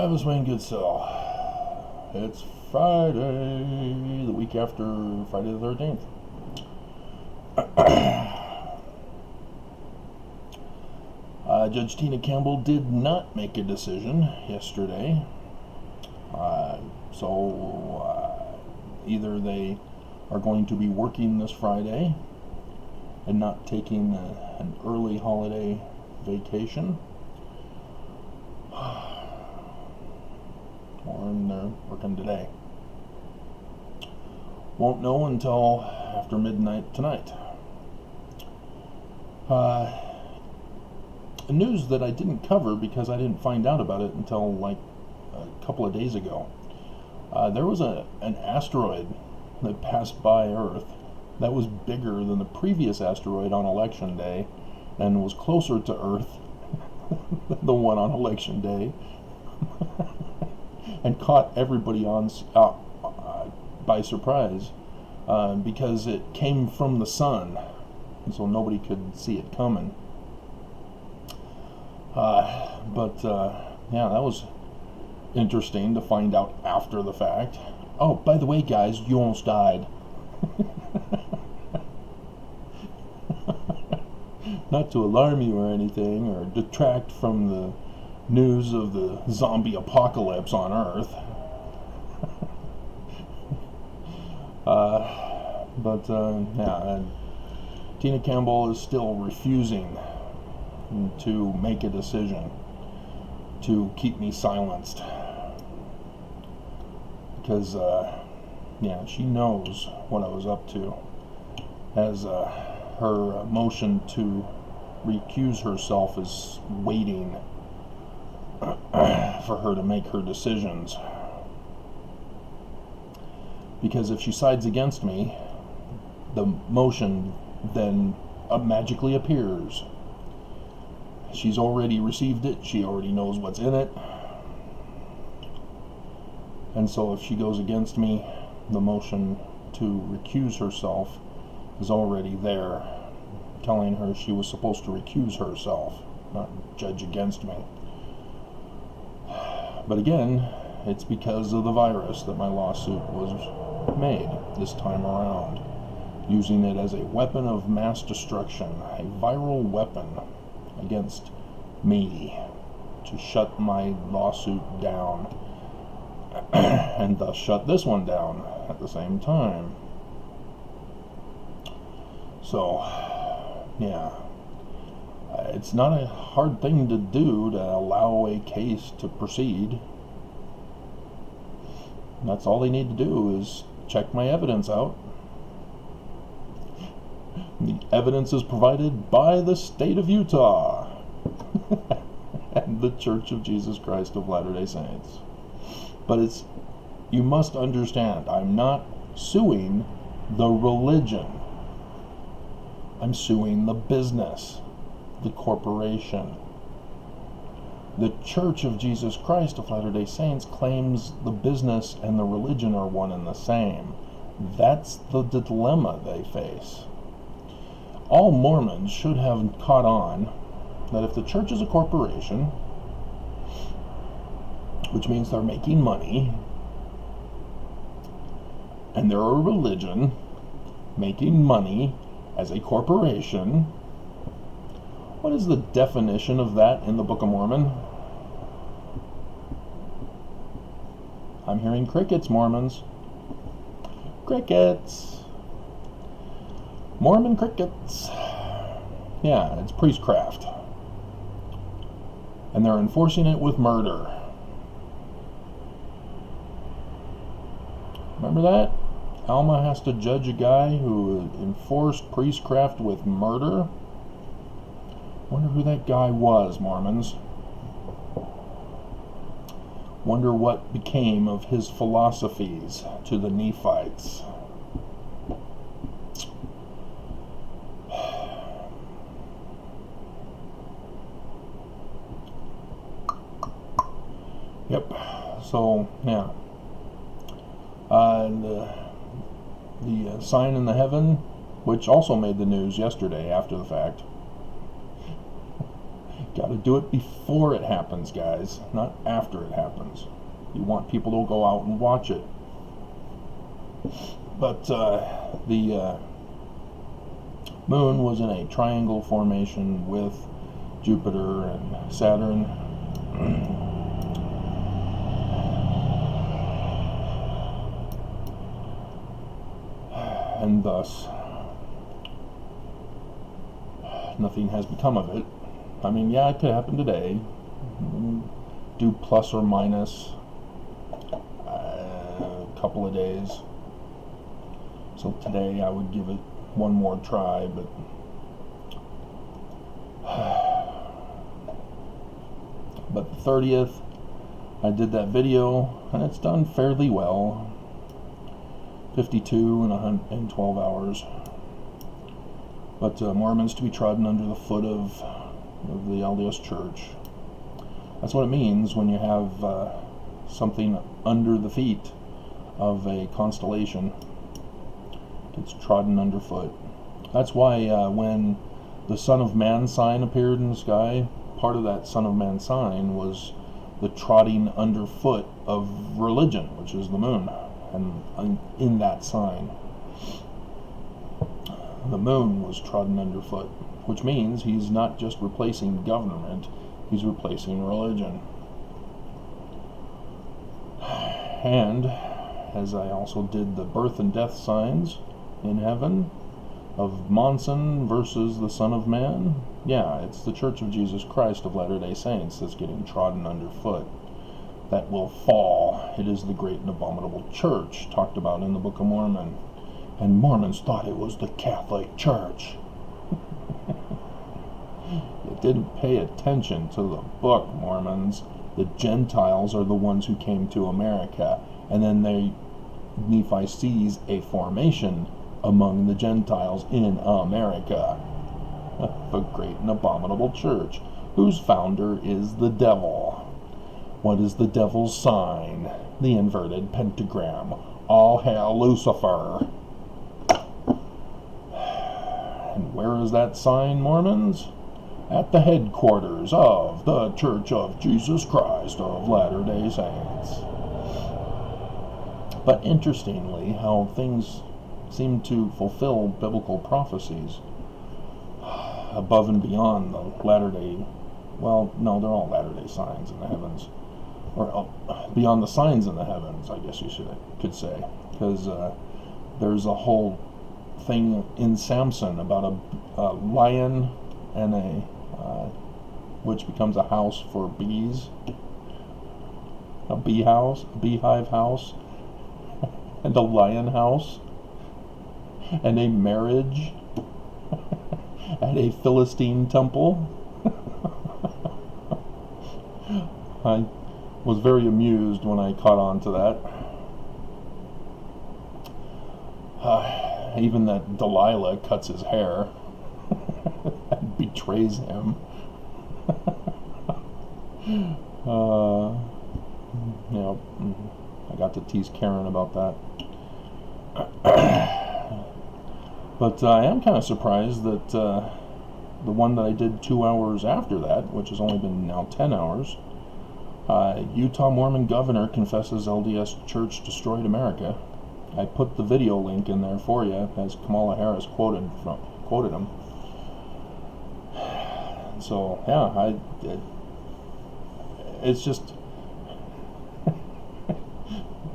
Travis Wayne Goodsell. It's Friday, the week after Friday the 13th. Judge Tina Campbell did not make a decision yesterday. So either they are going to be working this Friday and not taking an early holiday vacation, or they're working today. Won't know until after midnight tonight. News that I didn't cover because I didn't find out about it until like a couple of days ago. There was an asteroid that passed by Earth that was bigger than the previous asteroid on Election Day and was closer to Earth than the one on Election Day and caught everybody by surprise because it came from the sun, and so nobody could see it coming. Yeah, that was interesting to find out after the fact. Oh, by the way, guys, you almost died. Not to alarm you or anything, or detract from the news of the zombie apocalypse on Earth. Yeah, Tina Campbell is still refusing to make a decision to keep me silenced, because yeah, she knows what I was up to, as her motion to recuse herself is waiting for her to make her decisions. Because if she sides against me, the motion then magically appears. She's already received it. She already knows what's in it. And so if she goes against me, the motion to recuse herself is already there, telling her she was supposed to recuse herself, not judge against me. But again, it's because of the virus that my lawsuit was made this time around, using it as a weapon of mass destruction, a viral weapon against me to shut my lawsuit down and thus shut this one down at the same time. So yeah, it's not a hard thing to do to allow a case to proceed. That's all they need to do is check my evidence out. The evidence is provided by the state of Utah and the Church of Jesus Christ of Latter-day Saints. But you must understand, I'm not suing the religion. I'm suing the business, the corporation. The Church of Jesus Christ of Latter-day Saints claims the business and the religion are one and the same. That's the dilemma they face. All Mormons should have caught on that if the church is a corporation, which means they're making money, and they're a religion making money as a corporation, what is the definition of that in the Book of Mormon? I'm hearing crickets, Mormons. Crickets. Mormon crickets. Yeah, it's priestcraft. And they're enforcing it with murder. Remember that? Alma has to judge a guy who enforced priestcraft with murder. Wonder who that guy was, Mormons. Wonder what became of his philosophies to the Nephites. Yep. So yeah. The sign in the heaven, which also made the news yesterday after the fact. Got to do it before it happens, guys, not after it happens. You want people to go out and watch it. But the moon was in a triangle formation with Jupiter and Saturn. And thus, nothing has become of it. I mean, yeah, it could happen today. Do plus or minus a couple of days. So today I would give it one more try, but the 30th, I did that video, and it's done fairly well. 52 in 12 hours. But Mormons to be trodden under the foot of the LDS Church. That's what it means when you have something under the feet of a constellation. It's trodden underfoot. That's why when the Son of Man sign appeared in the sky, part of that Son of Man sign was the trotting underfoot of religion, which is the moon. And in that sign, the moon was trodden underfoot, which means he's not just replacing government, he's replacing religion. And as I also did the birth and death signs in heaven of Monson versus the Son of Man, yeah, it's the Church of Jesus Christ of Latter-day Saints that's getting trodden underfoot. That will fall. It is the great and abominable church talked about in the Book of Mormon. And Mormons thought it was the Catholic Church. You didn't pay attention to the book, Mormons. The Gentiles are the ones who came to America. And then Nephi sees a formation among the Gentiles in America. The great and abominable church, whose founder is the devil. What is the devil's sign? The inverted pentagram. All hail Lucifer. And where is that sign, Mormons? At the headquarters of the Church of Jesus Christ of Latter-day Saints. But interestingly, how things seem to fulfill biblical prophecies above and beyond the Latter-day, well, no, they're all Latter-day signs in the heavens. Or beyond the signs in the heavens, I guess you could say, because there's a whole thing in Samson about a lion and which becomes a house for bees, a beehive house, and a lion house, and a marriage at a Philistine temple. I was very amused when I caught on to that. Even that Delilah cuts his hair and betrays him. Yeah, I got to tease Karen about that. But I am kind of surprised that the one that I did 2 hours after that, which has only been now 10 hours, Utah Mormon governor confesses LDS Church destroyed America. I put the video link in there for you, as Kamala Harris quoted him. So yeah, it's just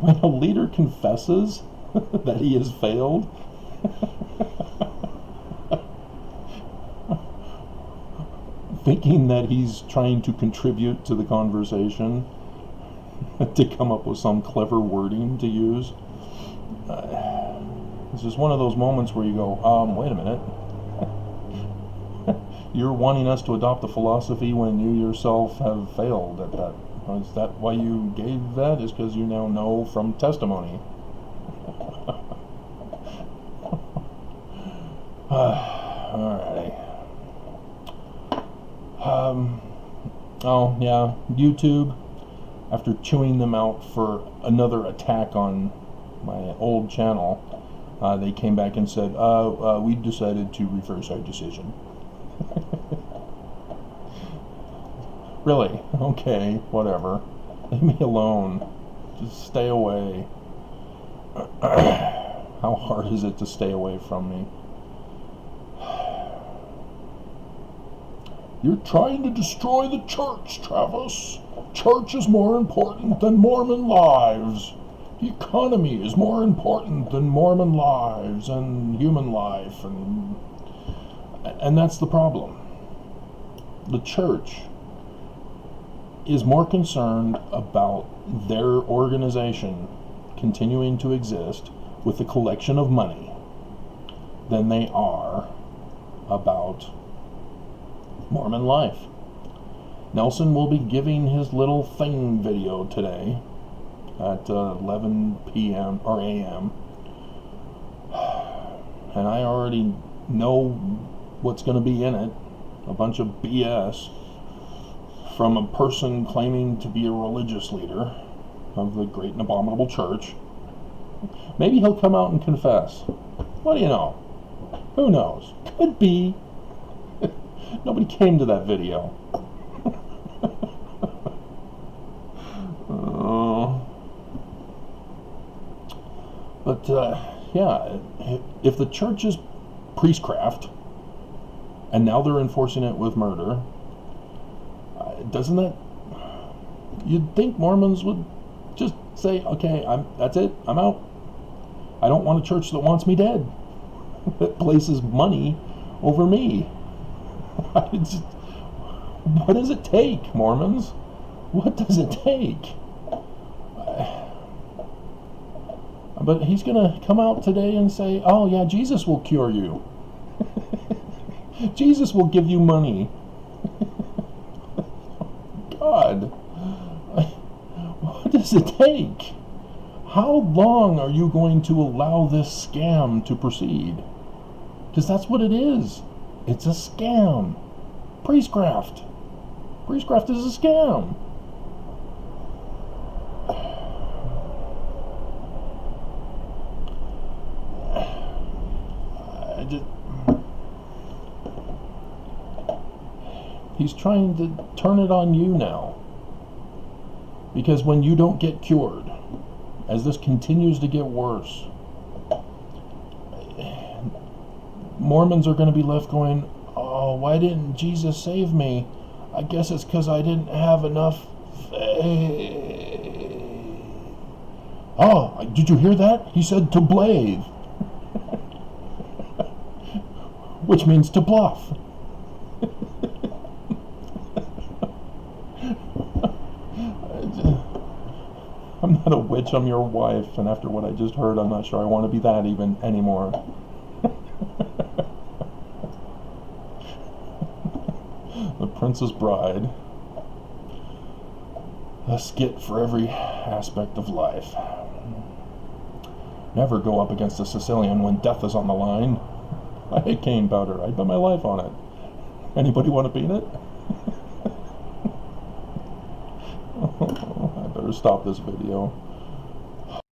when a leader confesses that he has failed, thinking that he's trying to contribute to the conversation, to come up with some clever wording to use. It's just one of those moments where you go, wait a minute. You're wanting us to adopt a philosophy when you yourself have failed at that. Is that why you gave that? Is because you now know from testimony. Alrighty. Oh yeah, YouTube, after chewing them out for another attack on my old channel, they came back and said, we decided to reverse our decision. Really? Okay, whatever. Leave me alone. Just stay away. How hard is it to stay away from me? You're trying to destroy the church, Travis. Church is more important than Mormon lives. The economy is more important than Mormon lives and human life, and that's the problem. The church is more concerned about their organization continuing to exist with the collection of money than they are about Mormon life. Nelson will be giving his little thing video today at 11 p.m. or a.m. And I already know what's going to be in it. A bunch of BS from a person claiming to be a religious leader of the great and abominable church. Maybe he'll come out and confess. What do you know? Who knows? Could be. Nobody came to that video. But yeah, if the church is priestcraft, and now they're enforcing it with murder, doesn't that... You'd think Mormons would just say, okay, that's it, I'm out. I don't want a church that wants me dead, that places money over me. What does it take, Mormons? What does it take? But he's going to come out today and say, oh yeah, Jesus will cure you. Jesus will give you money. God, what does it take? How long are you going to allow this scam to proceed? Because that's what it is. It's a scam. Priestcraft. Priestcraft is a scam. He's trying to turn it on you now. Because when you don't get cured, as this continues to get worse, Mormons are going to be left going, oh, why didn't Jesus save me? I guess it's because I didn't have enough faith. Oh, did you hear that? He said to blathe. Which means to bluff. I'm not a witch, I'm your wife, and after what I just heard, I'm not sure I want to be that even anymore. The Princess Bride. A skit for every aspect of life. Never go up against a Sicilian when death is on the line. I hate cane powder. I'd bet my life on it. Anybody want to be in it? I better stop this video.